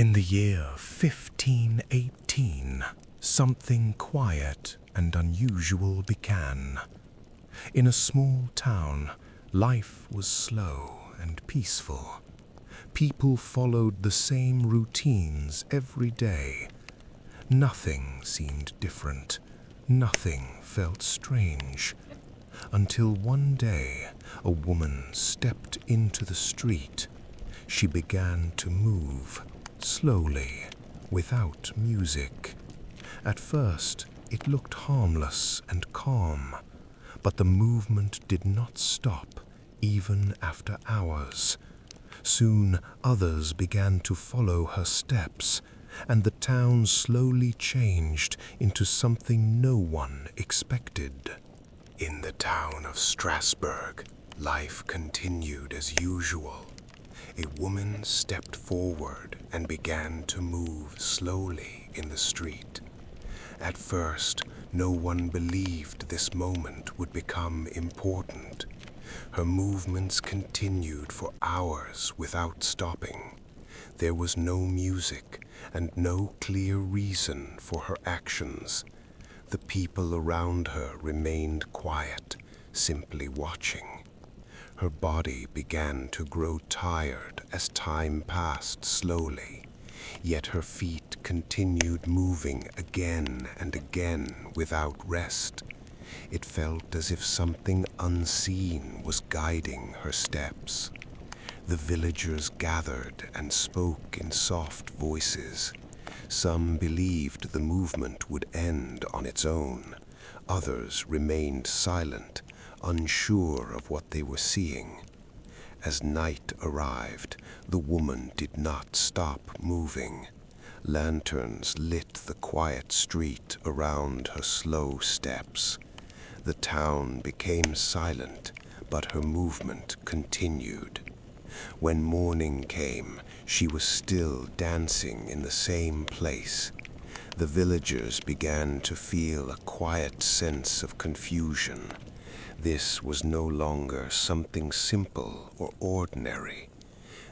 In the year 1518, something quiet and unusual began. In a small town, life was slow and peaceful. People followed the same routines every day. Nothing seemed different. Nothing felt strange. Until one day, a woman stepped into the street. She began to move, slowly, without music. At first, it looked harmless and calm, but the movement did not stop, even after hours. Soon others began to follow her steps, and the town slowly changed into something no one expected. In the town of Strasbourg, life continued as usual. A woman stepped forward and began to move slowly in the street. At first, no one believed this moment would become important. Her movements continued for hours without stopping. There was no music and no clear reason for her actions. The people around her remained quiet, simply watching. Her body began to grow tired as time passed slowly, yet her feet continued moving again and again without rest. It felt as if something unseen was guiding her steps. The villagers gathered and spoke in soft voices. Some believed the movement would end on its own. Others remained silent, unsure of what they were seeing. As night arrived, the woman did not stop moving. Lanterns lit the quiet street around her slow steps. The town became silent, but her movement continued. When morning came, she was still dancing in the same place. The villagers began to feel a quiet sense of confusion. This was no longer something simple or ordinary.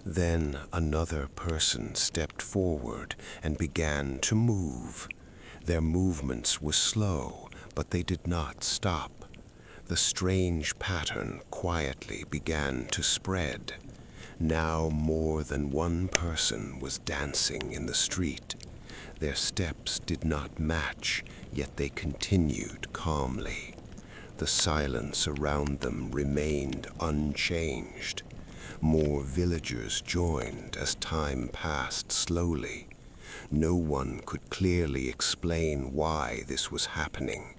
Then another person stepped forward and began to move. Their movements were slow, but they did not stop. The strange pattern quietly began to spread. Now more than one person was dancing in the street. Their steps did not match, yet they continued calmly. The silence around them remained unchanged. More villagers joined as time passed slowly. No one could clearly explain why this was happening.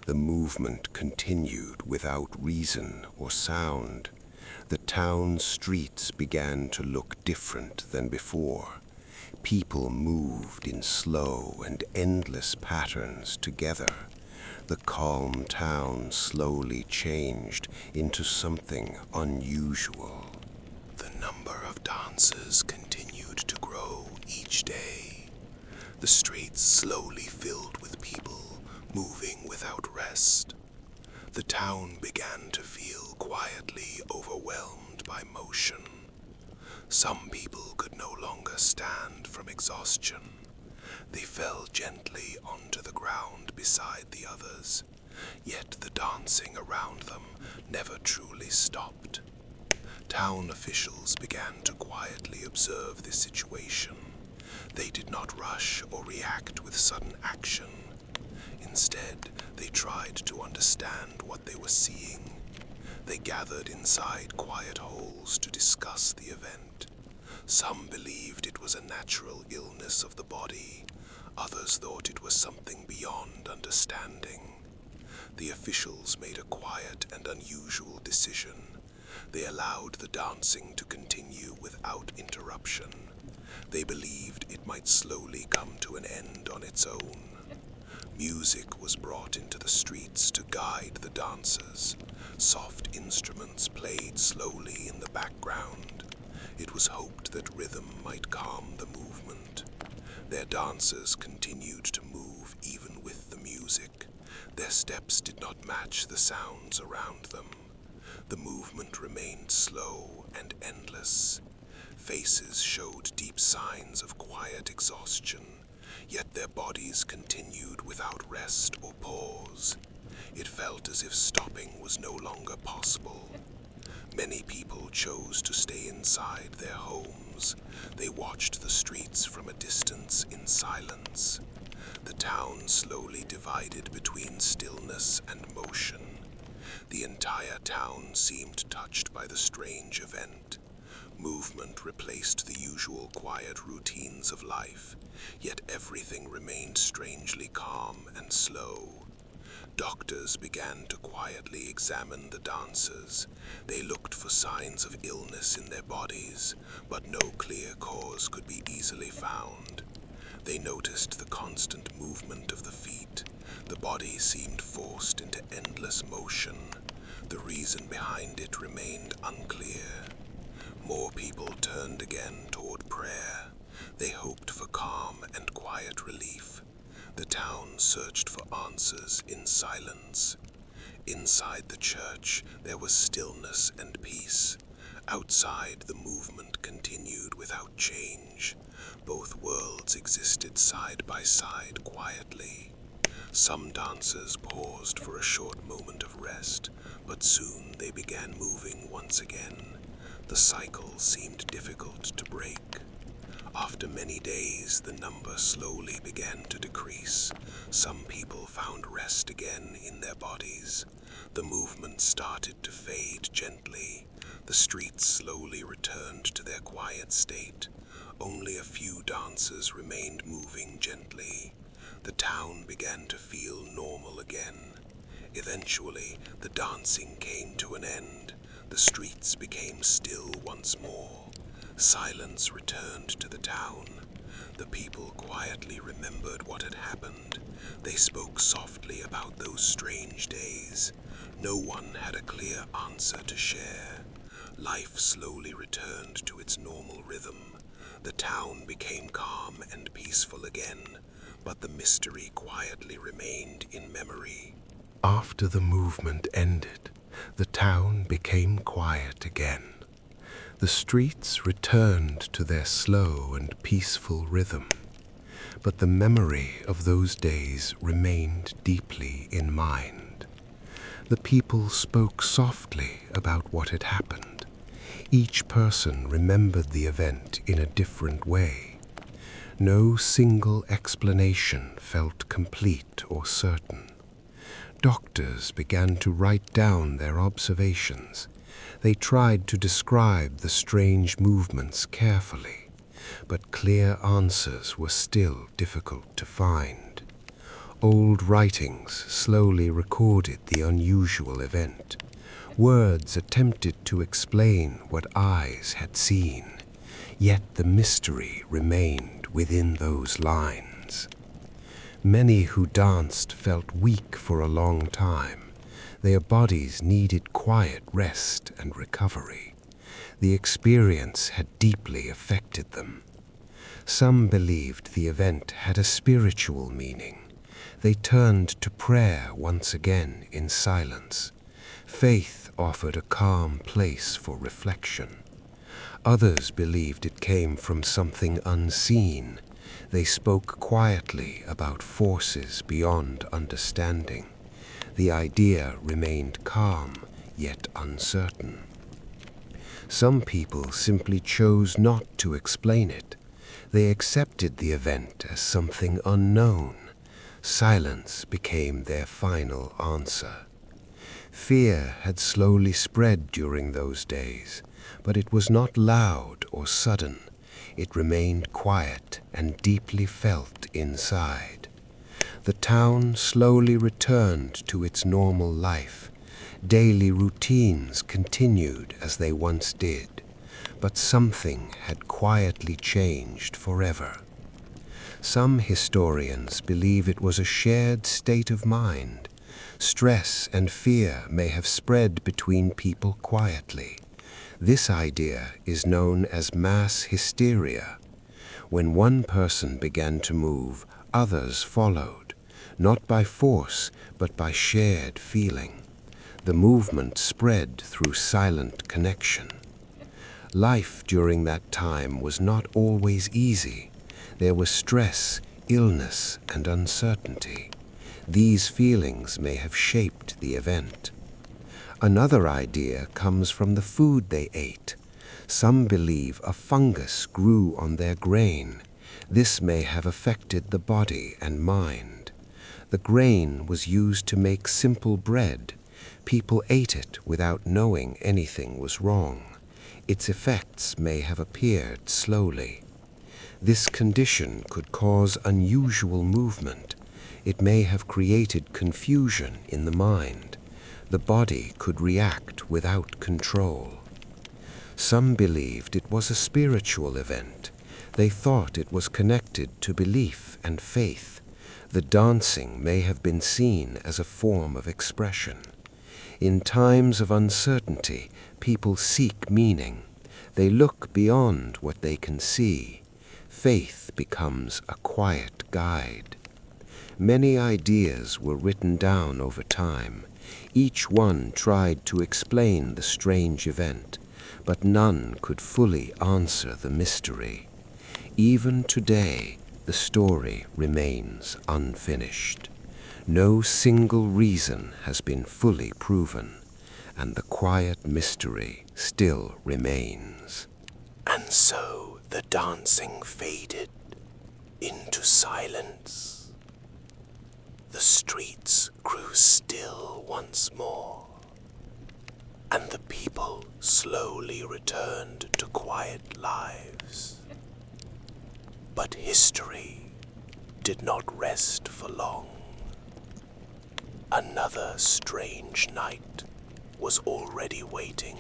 The movement continued without reason or sound. The town streets began to look different than before. People moved in slow and endless patterns together. The calm town slowly changed into something unusual. The number of dancers continued to grow each day. The streets slowly filled with people, moving without rest. The town began to feel quietly overwhelmed by motion. Some people could no longer stand from exhaustion. They fell gently onto the ground beside the others, yet the dancing around them never truly stopped. Town officials began to quietly observe this situation. They did not rush or react with sudden action. Instead, they tried to understand what they were seeing. They gathered inside quiet holes to discuss the event. Some believed it was a natural illness of the body. Others thought it was something beyond understanding. The officials made a quiet and unusual decision. They allowed the dancing to continue without interruption. They believed it might slowly come to an end on its own. Music was brought into the streets to guide the dancers. Soft instruments played slowly in the background. It was hoped that rhythm might calm the movement. Their dancers continued to move even with the music. Their steps did not match the sounds around them. The movement remained slow and endless. Faces showed deep signs of quiet exhaustion, yet their bodies continued without rest or pause. It felt as if stopping was no longer possible. Many people chose to stay inside their homes. They watched the streets from a distance in silence. The town slowly divided between stillness and motion. The entire town seemed touched by the strange event. Movement replaced the usual quiet routines of life, yet everything remained strangely calm and slow. Doctors began to quietly examine the dancers. They looked for signs of illness in their bodies, but no clear cause could be easily found. They noticed the constant movement of the feet. The body seemed forced into endless motion. The reason behind it remained unclear. More people turned again toward prayer. They hoped for calm and quiet relief. The town searched for answers in silence. Inside the church, there was stillness and peace. Outside, the movement continued without change. Both worlds existed side by side quietly. Some dancers paused for a short moment of rest, but soon they began moving once again. The cycle seemed difficult to break. After many days, the number slowly began to decrease. Some people found rest again in their bodies. The movement started to fade gently. The streets slowly returned to their quiet state. Only a few dancers remained moving gently. The town began to feel normal again. Eventually, the dancing came to an end. The streets became still once more. Silence returned to the town. The people quietly remembered what had happened. They spoke softly about those strange days. No one had a clear answer to share. Life slowly returned to its normal rhythm. The town became calm and peaceful again, but the mystery quietly remained in memory. After the movement ended, the town became quiet again. The streets returned to their slow and peaceful rhythm, but the memory of those days remained deeply in mind. The people spoke softly about what had happened. Each person remembered the event in a different way. No single explanation felt complete or certain. Doctors began to write down their observations. They tried to describe the strange movements carefully, but clear answers were still difficult to find. Old writings slowly recorded the unusual event. Words attempted to explain what eyes had seen, yet the mystery remained within those lines. Many who danced felt weak for a long time. Their bodies needed quiet rest and recovery. The experience had deeply affected them. Some believed the event had a spiritual meaning. They turned to prayer once again in silence. Faith offered a calm place for reflection. Others believed it came from something unseen. They spoke quietly about forces beyond understanding. The idea remained calm, yet uncertain. Some people simply chose not to explain it. They accepted the event as something unknown. Silence became their final answer. Fear had slowly spread during those days, but it was not loud or sudden. It remained quiet and deeply felt inside. The town slowly returned to its normal life. Daily routines continued as they once did, but something had quietly changed forever. Some historians believe it was a shared state of mind. Stress and fear may have spread between people quietly. This idea is known as mass hysteria. When one person began to move, others followed, not by force, but by shared feeling. The movement spread through silent connection. Life during that time was not always easy. There was stress, illness, and uncertainty. These feelings may have shaped the event. Another idea comes from the food they ate. Some believe a fungus grew on their grain. This may have affected the body and mind. The grain was used to make simple bread. People ate it without knowing anything was wrong. Its effects may have appeared slowly. This condition could cause unusual movement. It may have created confusion in the mind. The body could react without control. Some believed it was a spiritual event. They thought it was connected to belief and faith. The dancing may have been seen as a form of expression. In times of uncertainty, people seek meaning. They look beyond what they can see. Faith becomes a quiet guide. Many ideas were written down over time. Each one tried to explain the strange event, but none could fully answer the mystery. Even today, the story remains unfinished. No single reason has been fully proven, and the quiet mystery still remains. And so the dancing faded into silence. The streets grew still once more, and the people slowly returned to quiet lives. But history did not rest for long. Another strange night was already waiting.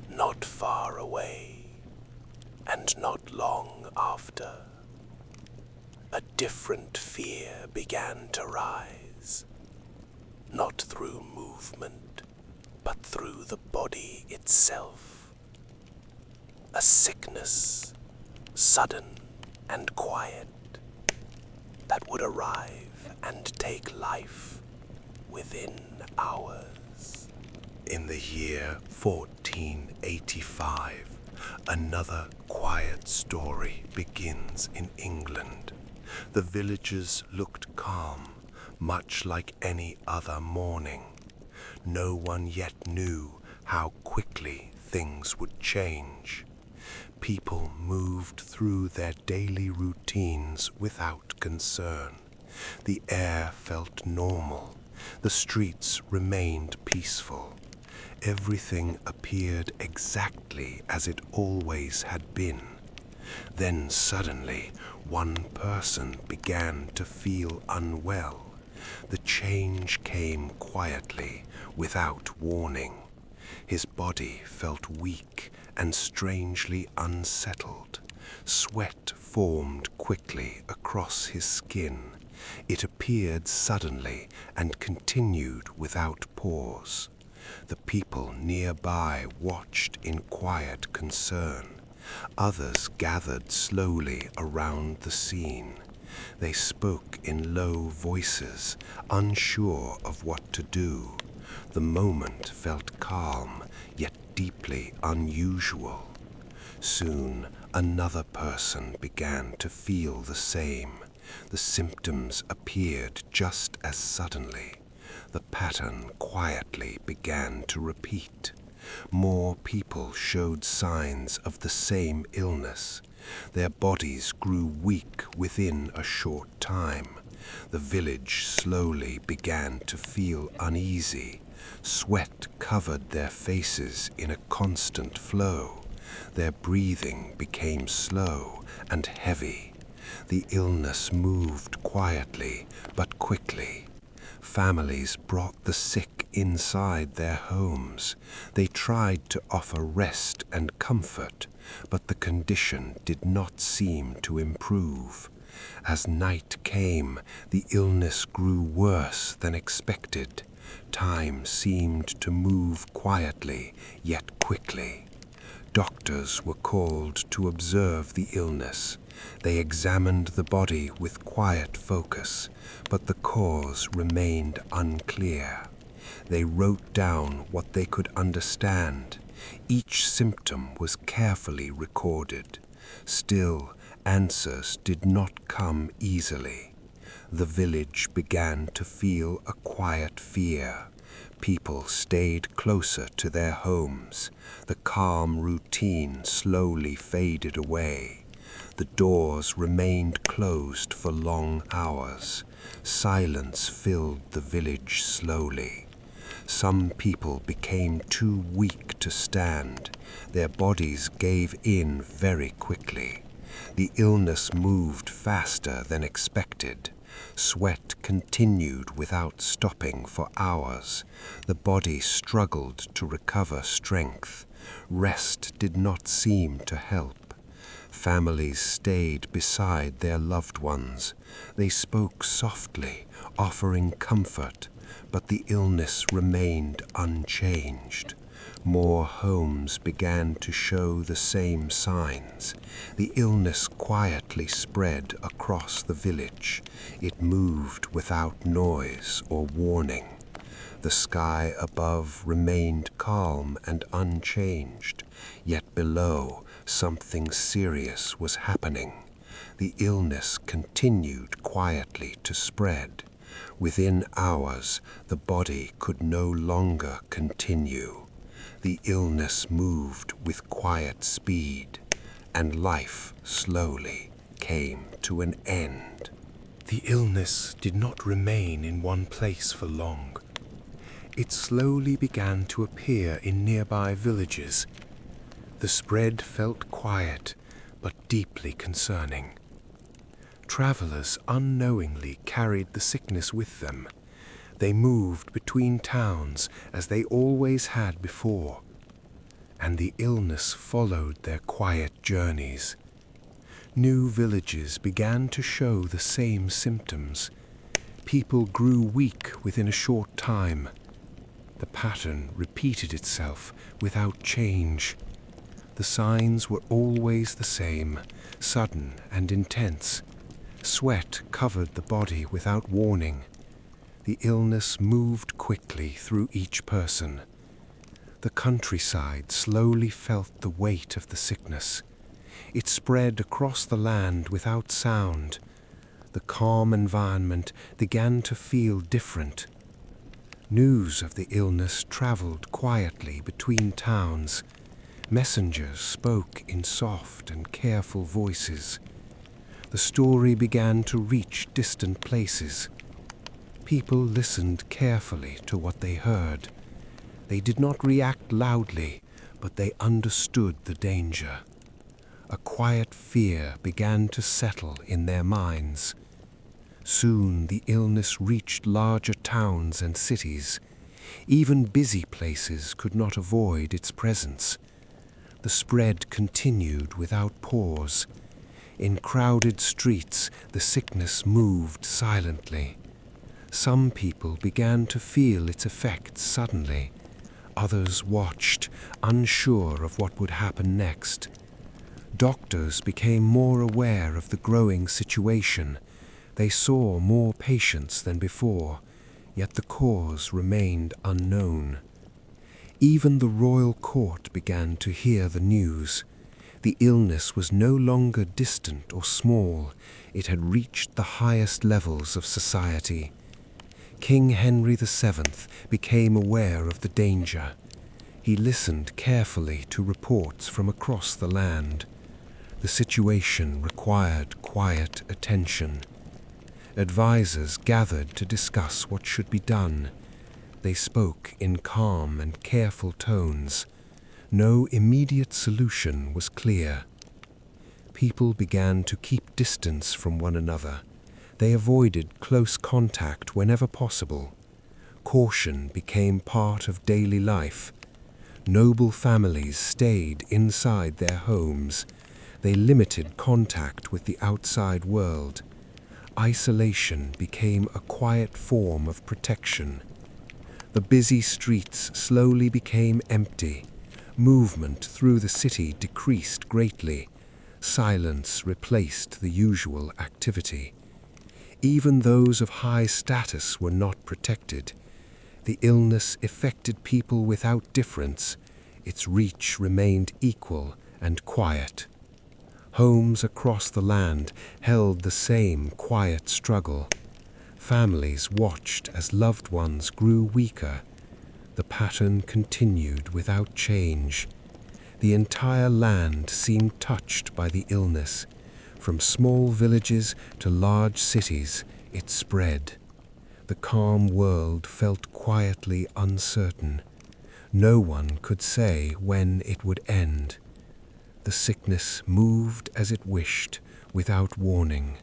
Not far away, and not long after, a different fear began to rise, not through movement, but through the body itself. A sickness, sudden and quiet, that would arrive and take life within hours. In the year 1485, another quiet story begins in England. The villagers looked calm, much like any other morning. No one yet knew how quickly things would change. People moved through their daily routines without concern. The air felt normal. The streets remained peaceful. Everything appeared exactly as it always had been. Then suddenly, one person began to feel unwell. The change came quietly, without warning. His body felt weak and strangely unsettled. Sweat formed quickly across his skin. It appeared suddenly and continued without pause. The people nearby watched in quiet concern. Others gathered slowly around the scene. They spoke in low voices, unsure of what to do. The moment felt calm, yet deeply unusual. Soon another person began to feel the same. The symptoms appeared just as suddenly. The pattern quietly began to repeat. More people showed signs of the same illness. Their bodies grew weak within a short time. The village slowly began to feel uneasy. Sweat covered their faces in a constant flow. Their breathing became slow and heavy. The illness moved quietly but quickly. Families brought the sick inside their homes. They tried to offer rest and comfort, but the condition did not seem to improve. As night came, the illness grew worse than expected. Time seemed to move quietly, yet quickly. Doctors were called to observe the illness. They examined the body with quiet focus, but the cause remained unclear. They wrote down what they could understand. Each symptom was carefully recorded. Still, answers did not come easily. The village began to feel a quiet fear. People stayed closer to their homes. The calm routine slowly faded away. The doors remained closed for long hours. Silence filled the village slowly. Some people became too weak to stand. Their bodies gave in very quickly. The illness moved faster than expected. Sweat continued without stopping for hours. The body struggled to recover strength. Rest did not seem to help. Families stayed beside their loved ones. They spoke softly, offering comfort, but the illness remained unchanged. More homes began to show the same signs. The illness quietly spread across the village. It moved without noise or warning. The sky above remained calm and unchanged, yet below something serious was happening. The illness continued quietly to spread. Within hours, the body could no longer continue. The illness moved with quiet speed, and life slowly came to an end. The illness did not remain in one place for long. It slowly began to appear in nearby villages. The spread felt quiet, but deeply concerning. Travelers unknowingly carried the sickness with them. They moved between towns as they always had before, and the illness followed their quiet journeys. New villages began to show the same symptoms. People grew weak within a short time. The pattern repeated itself without change. The signs were always the same, sudden and intense. Sweat covered the body without warning. The illness moved quickly through each person. The countryside slowly felt the weight of the sickness. It spread across the land without sound. The calm environment began to feel different. News of the illness traveled quietly between towns. Messengers spoke in soft and careful voices. The story began to reach distant places. People listened carefully to what they heard. They did not react loudly, but they understood the danger. A quiet fear began to settle in their minds. Soon the illness reached larger towns and cities. Even busy places could not avoid its presence. The spread continued without pause. In crowded streets, the sickness moved silently. Some people began to feel its effects suddenly. Others watched, unsure of what would happen next. Doctors became more aware of the growing situation. They saw more patients than before, yet the cause remained unknown. Even the royal court began to hear the news. The illness was no longer distant or small. It had reached the highest levels of society. King Henry VII became aware of the danger. He listened carefully to reports from across the land. The situation required quiet attention. Advisors gathered to discuss what should be done. They spoke in calm and careful tones. No immediate solution was clear. People began to keep distance from one another. They avoided close contact whenever possible. Caution became part of daily life. Noble families stayed inside their homes. They limited contact with the outside world. Isolation became a quiet form of protection. The busy streets slowly became empty. Movement through the city decreased greatly. Silence replaced the usual activity. Even those of high status were not protected. The illness affected people without difference. its reach remained equal and quiet. Homes across the land held the same quiet struggle. Families watched as loved ones grew weaker. The pattern continued without change. The entire land seemed touched by the illness. From small villages to large cities, it spread. The calm world felt quietly uncertain. No one could say when it would end. The sickness moved as it wished, without warning,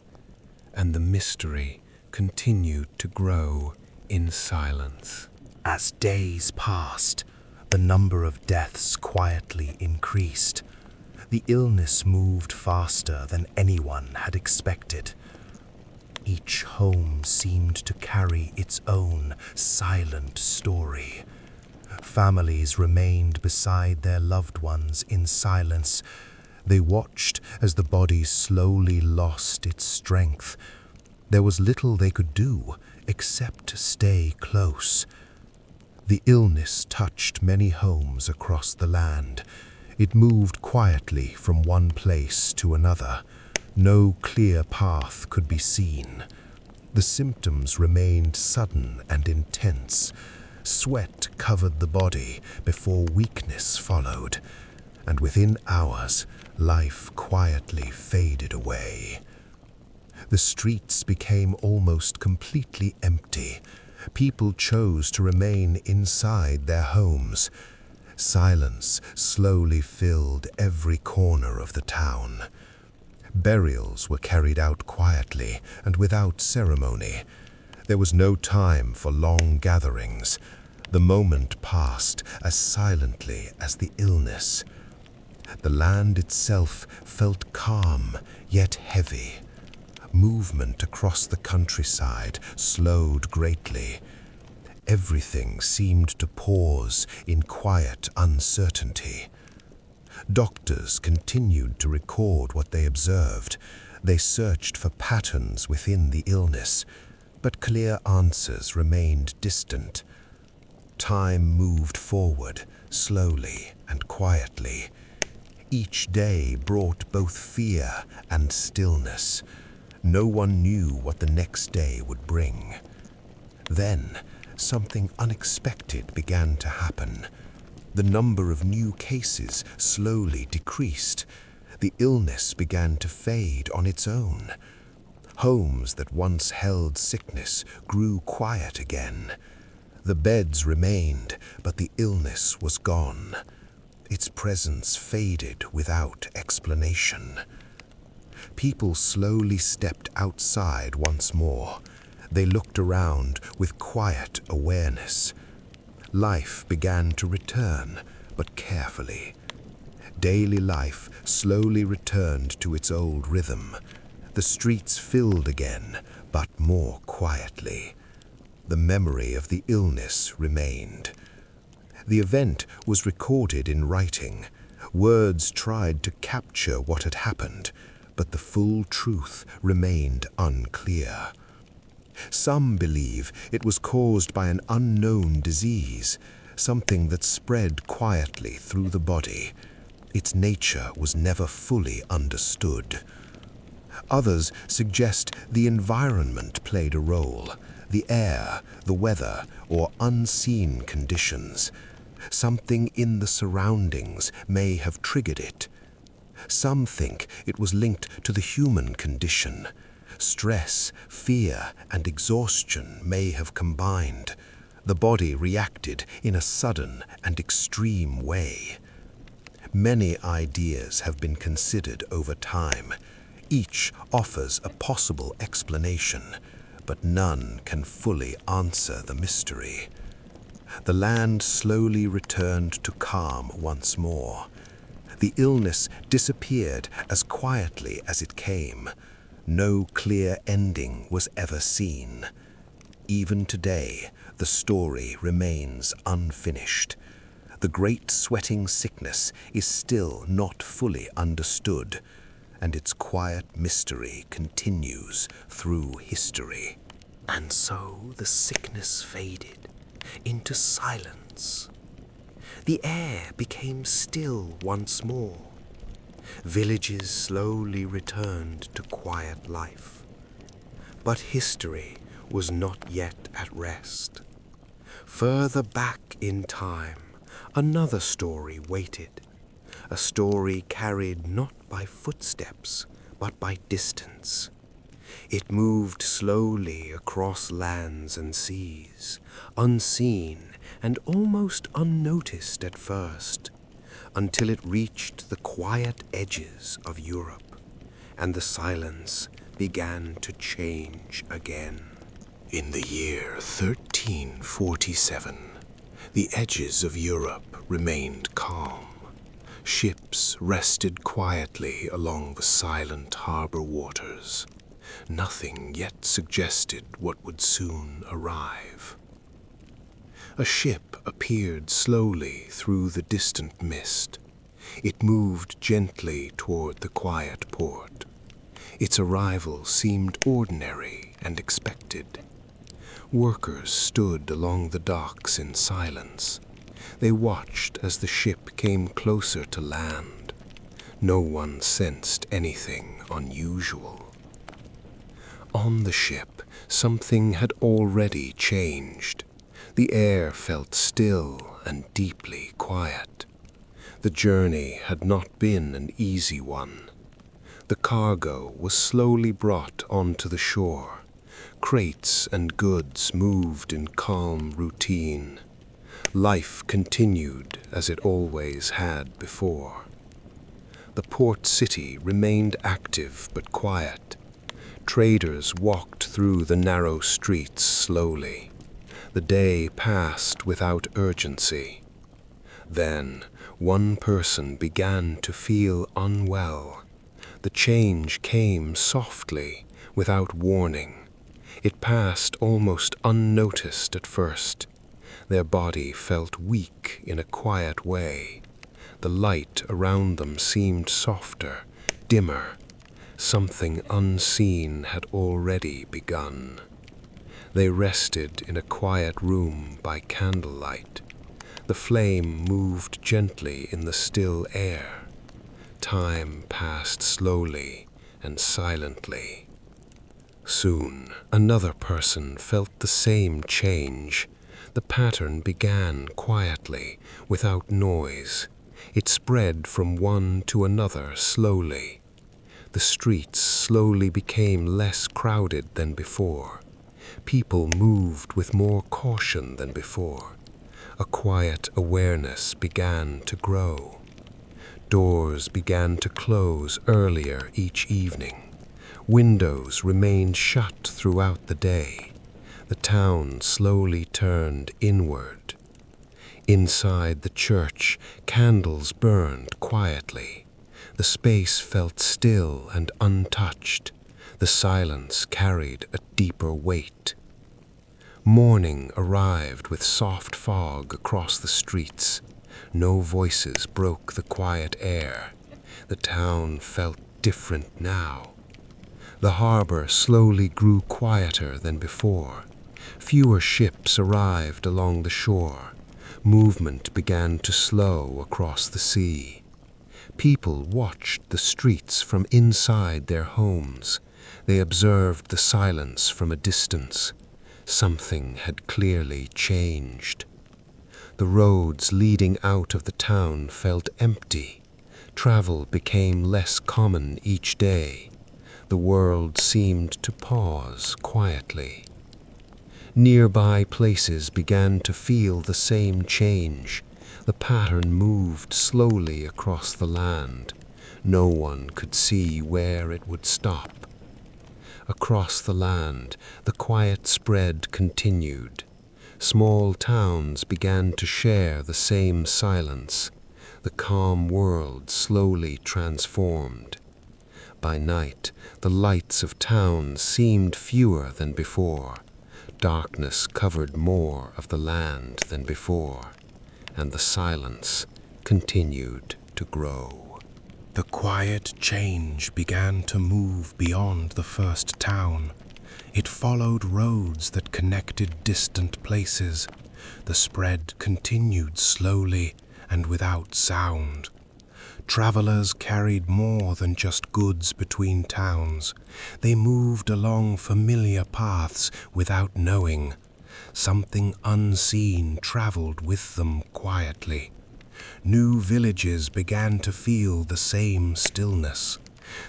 and the mystery continued to grow in silence. As days passed, the number of deaths quietly increased. The illness moved faster than anyone had expected. Each home seemed to carry its own silent story. Families remained beside their loved ones in silence. They watched as the body slowly lost its strength. There was little they could do except to stay close. The illness touched many homes across the land. It moved quietly from one place to another. No clear path could be seen. The symptoms remained sudden and intense. Sweat covered the body before weakness followed, and within hours, life quietly faded away. The streets became almost completely empty. People chose to remain inside their homes. Silence slowly filled every corner of the town. Burials were carried out quietly and without ceremony. There was no time for long gatherings. The moment passed as silently as the illness. The land itself felt calm, yet heavy. Movement across the countryside slowed greatly. Everything seemed to pause in quiet uncertainty. Doctors continued to record what they observed. They searched for patterns within the illness, but clear answers remained distant. Time moved forward, slowly and quietly. Each day brought both fear and stillness. No one knew what the next day would bring. Then, something unexpected began to happen. The number of new cases slowly decreased. The illness began to fade on its own. Homes that once held sickness grew quiet again. The beds remained, but the illness was gone. Its presence faded without explanation. People slowly stepped outside once more. They looked around with quiet awareness. Life began to return, but carefully. Daily life slowly returned to its old rhythm. The streets filled again, but more quietly. The memory of the illness remained. The event was recorded in writing. Words tried to capture what had happened, but the full truth remained unclear. Some believe it was caused by an unknown disease, something that spread quietly through the body. Its nature was never fully understood. Others suggest the environment played a role, the air, the weather, or unseen conditions. Something in the surroundings may have triggered it. Some think it was linked to the human condition. Stress, fear, and exhaustion may have combined. The body reacted in a sudden and extreme way. Many ideas have been considered over time. Each offers a possible explanation, but none can fully answer the mystery. The land slowly returned to calm once more. The illness disappeared as quietly as it came. No clear ending was ever seen. Even today, the story remains unfinished. The great sweating sickness is still not fully understood, and its quiet mystery continues through history. And so the sickness faded into silence. The air became still once more. Villages slowly returned to quiet life. But history was not yet at rest. Further back in time, another story waited. A story carried not by footsteps, but by distance. It moved slowly across lands and seas, unseen and almost unnoticed at first, until it reached the quiet edges of Europe, and the silence began to change again. In the year 1347, the edges of Europe remained calm. Ships rested quietly along the silent harbor waters. Nothing yet suggested what would soon arrive. A ship appeared slowly through the distant mist. It moved gently toward the quiet port. Its arrival seemed ordinary and expected. Workers stood along the docks in silence. They watched as the ship came closer to land. No one sensed anything unusual. On the ship, something had already changed. The air felt still and deeply quiet. The journey had not been an easy one. The cargo was slowly brought onto the shore. Crates and goods moved in calm routine. Life continued as it always had before. The port city remained active but quiet. Traders walked through the narrow streets slowly. The day passed without urgency. Then, one person began to feel unwell. The change came softly, without warning. It passed almost unnoticed at first. Their body felt weak in a quiet way. The light around them seemed softer, dimmer. Something unseen had already begun. They rested in a quiet room by candlelight. The flame moved gently in the still air. Time passed slowly and silently. Soon, another person felt the same change. The pattern began quietly, without noise. It spread from one to another slowly. The streets slowly became less crowded than before. People moved with more caution than before. A quiet awareness began to grow. Doors began to close earlier each evening. Windows remained shut throughout the day. The town slowly turned inward. Inside the church, candles burned quietly. The space felt still and untouched. The silence carried a deeper weight. Morning arrived with soft fog across the streets. No voices broke the quiet air. The town felt different now. The harbor slowly grew quieter than before. Fewer ships arrived along the shore. Movement began to slow across the sea. People watched the streets from inside their homes. They observed the silence from a distance. Something had clearly changed. The roads leading out of the town felt empty. Travel became less common each day. The world seemed to pause quietly. Nearby places began to feel the same change. The pattern moved slowly across the land. No one could see where it would stop. Across the land, the quiet spread continued. Small towns began to share the same silence. The calm world slowly transformed. By night, the lights of towns seemed fewer than before. Darkness covered more of the land than before, and the silence continued to grow. The quiet change began to move beyond the first town. It followed roads that connected distant places. The spread continued slowly and without sound. Travelers carried more than just goods between towns. They moved along familiar paths without knowing. Something unseen traveled with them quietly. New villages began to feel the same stillness.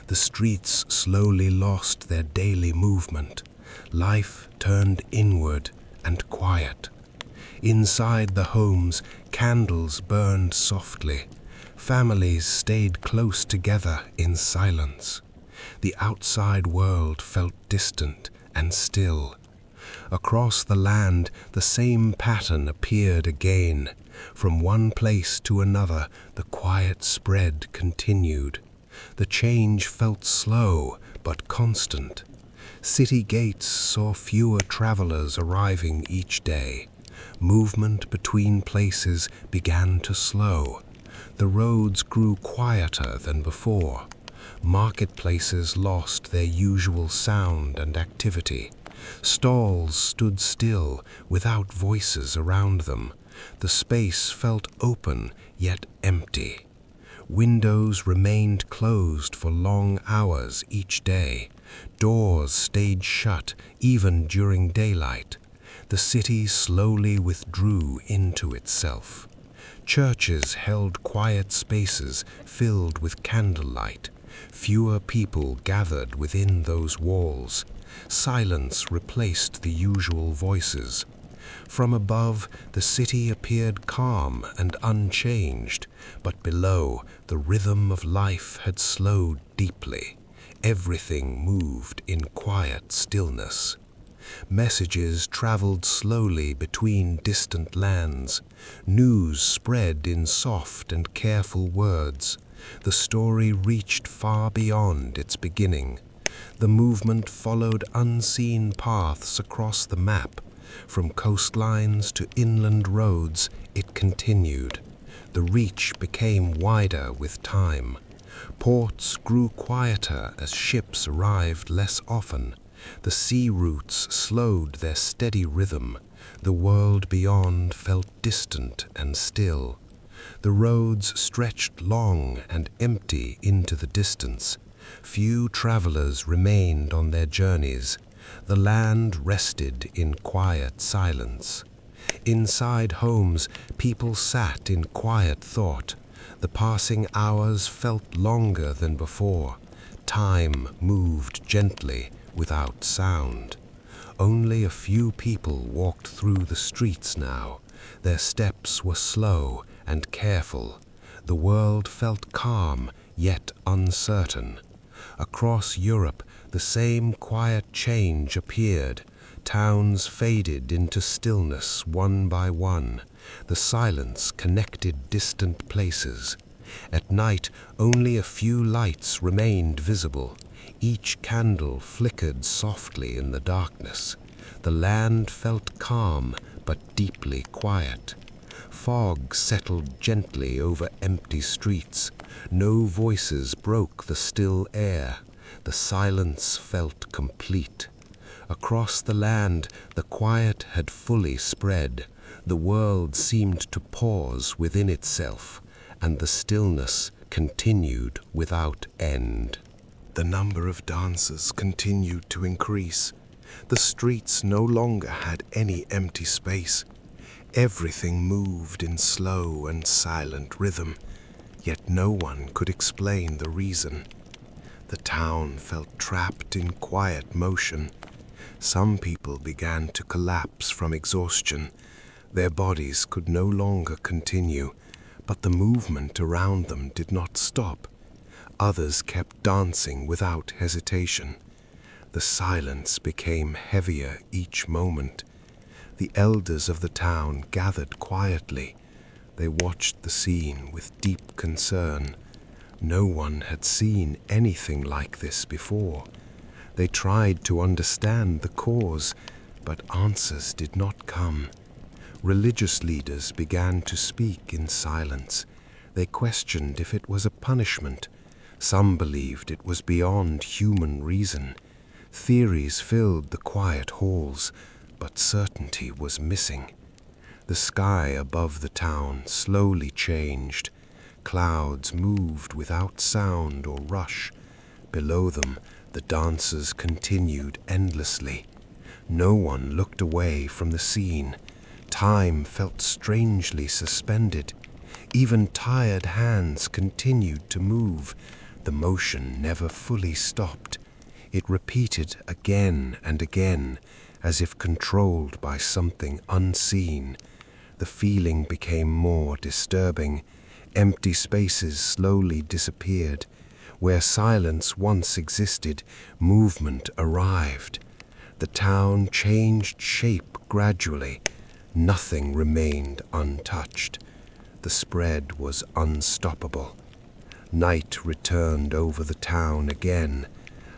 The streets slowly lost their daily movement. Life turned inward and quiet. Inside the homes, candles burned softly. Families stayed close together in silence. The outside world felt distant and still. Across the land, the same pattern appeared again. From one place to another, the quiet spread continued. The change felt slow but constant. City gates saw fewer travelers arriving each day. Movement between places began to slow. The roads grew quieter than before. Marketplaces lost their usual sound and activity. Stalls stood still, without voices around them. The space felt open, yet empty. Windows remained closed for long hours each day. Doors stayed shut, even during daylight. The city slowly withdrew into itself. Churches held quiet spaces filled with candlelight. Fewer people gathered within those walls. Silence replaced the usual voices. From above, the city appeared calm and unchanged, but below, the rhythm of life had slowed deeply. Everything moved in quiet stillness. Messages traveled slowly between distant lands. News spread in soft and careful words. The story reached far beyond its beginning. The movement followed unseen paths across the map. From coastlines to inland roads, it continued. The reach became wider with time. Ports grew quieter as ships arrived less often. The sea routes slowed their steady rhythm. The world beyond felt distant and still. The roads stretched long and empty into the distance. Few travelers remained on their journeys. The land rested in quiet silence. Inside homes, people sat in quiet thought. The passing hours felt longer than before. Time moved gently, without sound. Only a few people walked through the streets now. Their steps were slow and careful. The world felt calm, yet uncertain. Across Europe, the same quiet change appeared. Towns faded into stillness one by one. The silence connected distant places. At night, only a few lights remained visible. Each candle flickered softly in the darkness. The land felt calm, but deeply quiet. Fog settled gently over empty streets. No voices broke the still air. The silence felt complete. Across the land, the quiet had fully spread. The world seemed to pause within itself, and the stillness continued without end. The number of dancers continued to increase. The streets no longer had any empty space. Everything moved in slow and silent rhythm, yet no one could explain the reason. The town felt trapped in quiet motion. Some people began to collapse from exhaustion. Their bodies could no longer continue, but the movement around them did not stop. Others kept dancing without hesitation. The silence became heavier each moment. The elders of the town gathered quietly. They watched the scene with deep concern. No one had seen anything like this before. They tried to understand the cause, but answers did not come. Religious leaders began to speak in silence. They questioned if it was a punishment. Some believed it was beyond human reason. Theories filled the quiet halls, but certainty was missing. The sky above the town slowly changed. Clouds moved without sound or rush. Below them, the dancers continued endlessly. No one looked away from the scene. Time felt strangely suspended. Even tired hands continued to move. The motion never fully stopped. It repeated again and again, as if controlled by something unseen. The feeling became more disturbing. Empty spaces slowly disappeared. Where silence once existed, movement arrived. The town changed shape gradually. Nothing remained untouched. The spread was unstoppable. Night returned over the town again.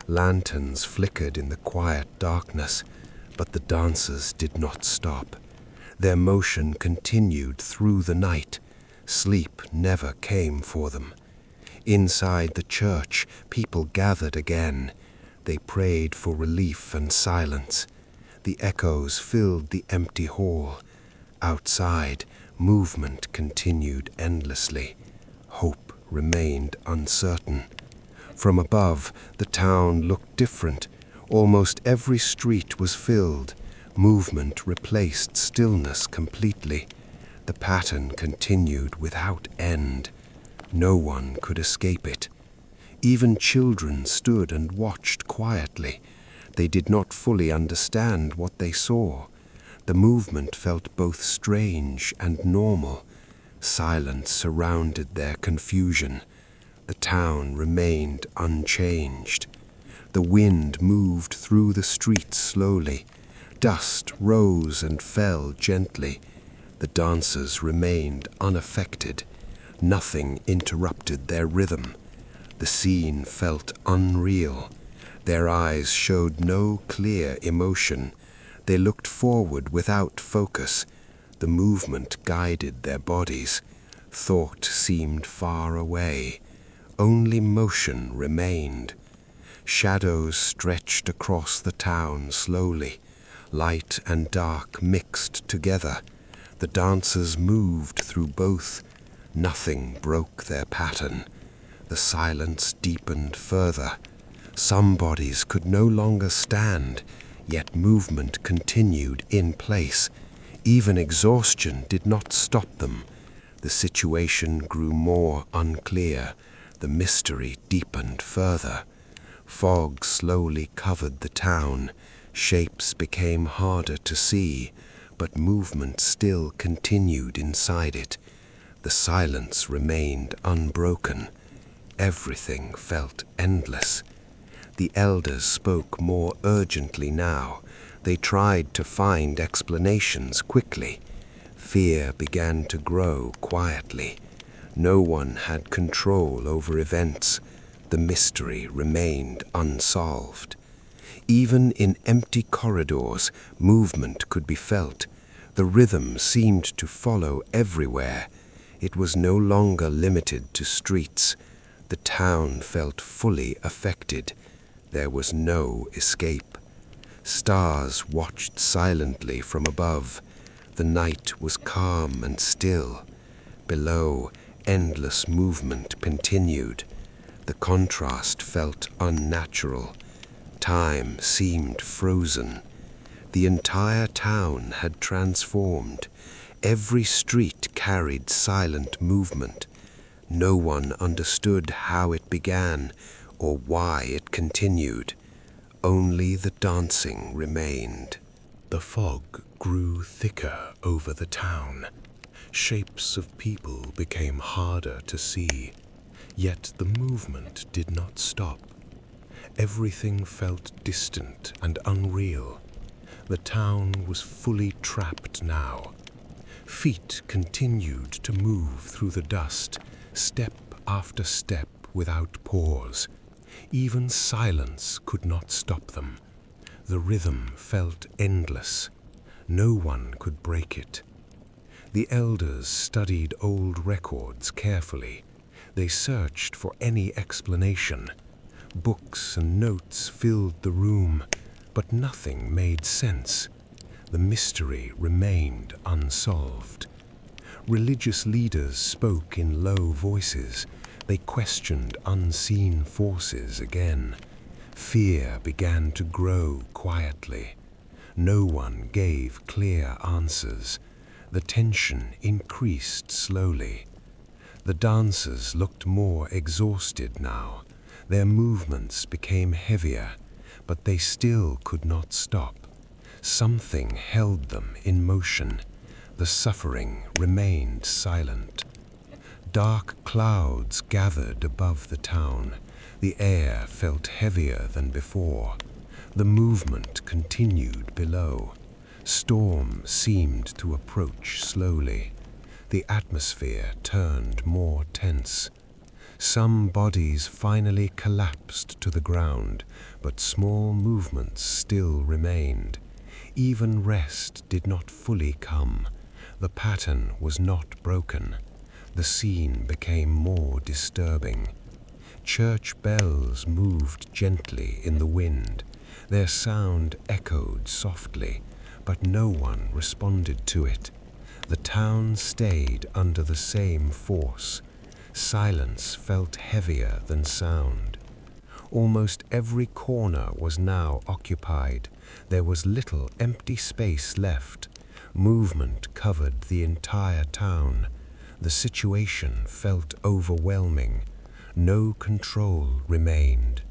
Lanterns flickered in the quiet darkness, but the dancers did not stop. Their motion continued through the night. Sleep never came for them. Inside the church, people gathered again. They prayed for relief and silence. The echoes filled the empty hall. Outside, movement continued endlessly. Hope remained uncertain. From above, the town looked different. Almost every street was filled. Movement replaced stillness completely. The pattern continued without end. No one could escape it. Even children stood and watched quietly. They did not fully understand what they saw. The movement felt both strange and normal. Silence surrounded their confusion. The town remained unchanged. The wind moved through the streets slowly. Dust rose and fell gently. The dancers remained unaffected. Nothing interrupted their rhythm. The scene felt unreal. Their eyes showed no clear emotion. They looked forward without focus. The movement guided their bodies. Thought seemed far away. Only motion remained. Shadows stretched across the town slowly. Light and dark mixed together. The dancers moved through both. Nothing broke their pattern. The silence deepened further. Some bodies could no longer stand, yet movement continued in place. Even exhaustion did not stop them. The situation grew more unclear. The mystery deepened further. Fog slowly covered the town. Shapes became harder to see, but movement still continued inside it. The silence remained unbroken. Everything felt endless. The elders spoke more urgently now. They tried to find explanations quickly. Fear began to grow quietly. No one had control over events. The mystery remained unsolved. Even in empty corridors, movement could be felt. The rhythm seemed to follow everywhere. It was no longer limited to streets. The town felt fully affected. There was no escape. Stars watched silently from above. The night was calm and still. Below, endless movement continued. The contrast felt unnatural. Time seemed frozen. The entire town had transformed. Every street carried silent movement. No one understood how it began or why it continued. Only the dancing remained. The fog grew thicker over the town. Shapes of people became harder to see, yet the movement did not stop. Everything felt distant and unreal. The town was fully trapped now. Feet continued to move through the dust, step after step without pause. Even silence could not stop them. The rhythm felt endless. No one could break it. The elders studied old records carefully. They searched for any explanation. Books and notes filled the room, but nothing made sense. The mystery remained unsolved. Religious leaders spoke in low voices. They questioned unseen forces again. Fear began to grow quietly. No one gave clear answers. The tension increased slowly. The dancers looked more exhausted now. Their movements became heavier, but they still could not stop. Something held them in motion. The suffering remained silent. Dark clouds gathered above the town. The air felt heavier than before. The movement continued below. Storm seemed to approach slowly. The atmosphere turned more tense. Some bodies finally collapsed to the ground, but small movements still remained. Even rest did not fully come. The pattern was not broken. The scene became more disturbing. Church bells moved gently in the wind. Their sound echoed softly, but no one responded to it. The town stayed under the same force. Silence felt heavier than sound. Almost every corner was now occupied. There was little empty space left. Movement covered the entire town. The situation felt overwhelming. No control remained.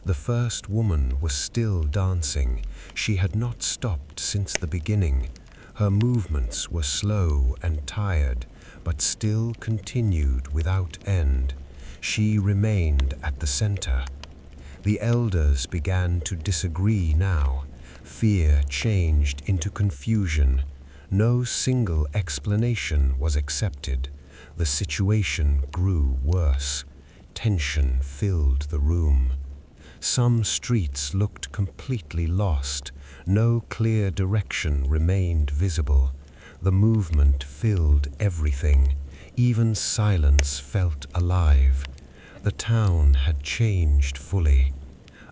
The first woman was still dancing. She had not stopped since the beginning. Her movements were slow and tired, but still continued without end. She remained at the center. The elders began to disagree now. Fear changed into confusion. No single explanation was accepted. The situation grew worse. Tension filled the room. Some streets looked completely lost. No clear direction remained visible. The movement filled everything. Even silence felt alive. The town had changed fully.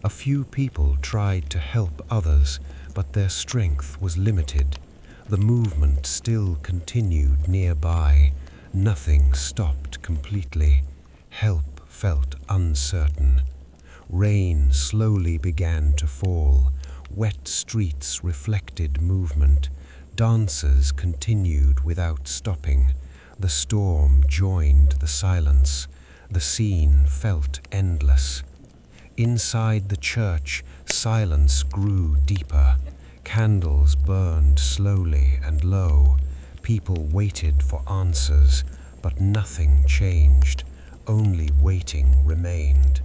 A few people tried to help others, but their strength was limited. The movement still continued nearby. Nothing stopped completely. Help felt uncertain. Rain slowly began to fall. Wet streets reflected movement. Dancers continued without stopping. The storm joined the silence. The scene felt endless. Inside the church, silence grew deeper. Candles burned slowly and low. People waited for answers, but nothing changed. Only waiting remained.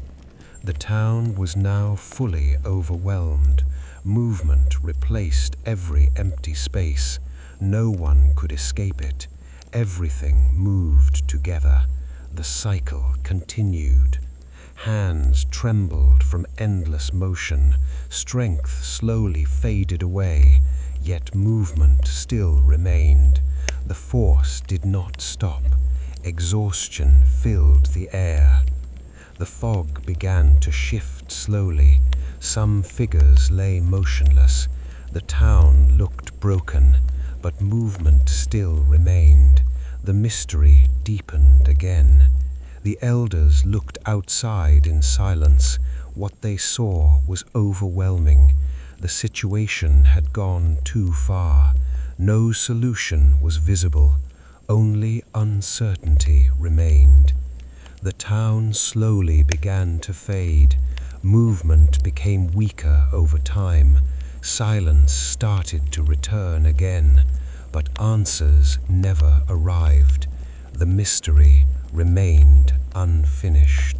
The town was now fully overwhelmed. Movement replaced every empty space. No one could escape it. Everything moved together. The cycle continued. Hands trembled from endless motion. Strength slowly faded away, yet movement still remained. The force did not stop. Exhaustion filled the air. The fog began to shift slowly. Some figures lay motionless. The town looked broken, but movement still remained. The mystery deepened again. The elders looked outside in silence. What they saw was overwhelming. The situation had gone too far. No solution was visible. Only uncertainty remained. The town slowly began to fade. Movement became weaker over time. Silence started to return again, but answers never arrived. The mystery remained unfinished.